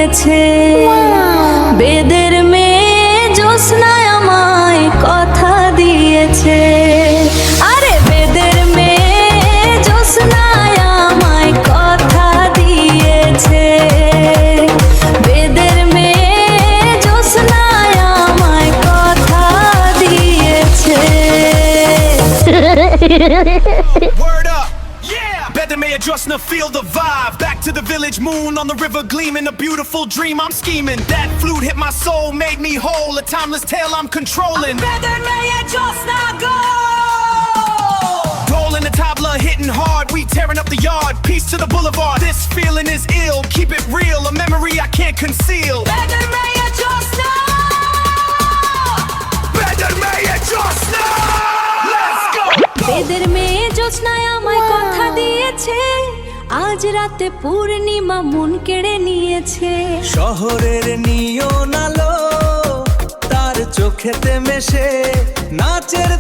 দিয়েছে। বেদের মেয়ে জ্যোৎস্নায় আমায় কথা দিয়েছে। আরে বেদের মেয়ে জ্যোৎস্নায় আমায় কথা দিয়েছে। বেদের মেয়ে জ্যোৎস্নায় আমায় কথা দিয়েছে। Word up, yeah. Better may Jyotsna feel the vibe. Back to the village, moon on the river gleaming. A beautiful dream, I'm scheming. That flute hit my soul, made me whole. A timeless tale I'm controlling. বেদের মেয়ে জ্যোৎস্না গো। Rolling the tabla, hitting hard. We tearing up the yard. Peace to the boulevard. This feeling is ill. Keep it real, a memory I can't conceal. বেদের মেয়ে জ্যোৎস্না। Better may Jyotsna. Let's go. বেদের মেয়ে জ্যোৎস্নায় আমায় কথা দিয়েছে। আজ রাতে পূর্ণিমা মন কেড়ে নিয়েছে। শহরের নিয়ন আলো তার চোখেতে মেশে নাচের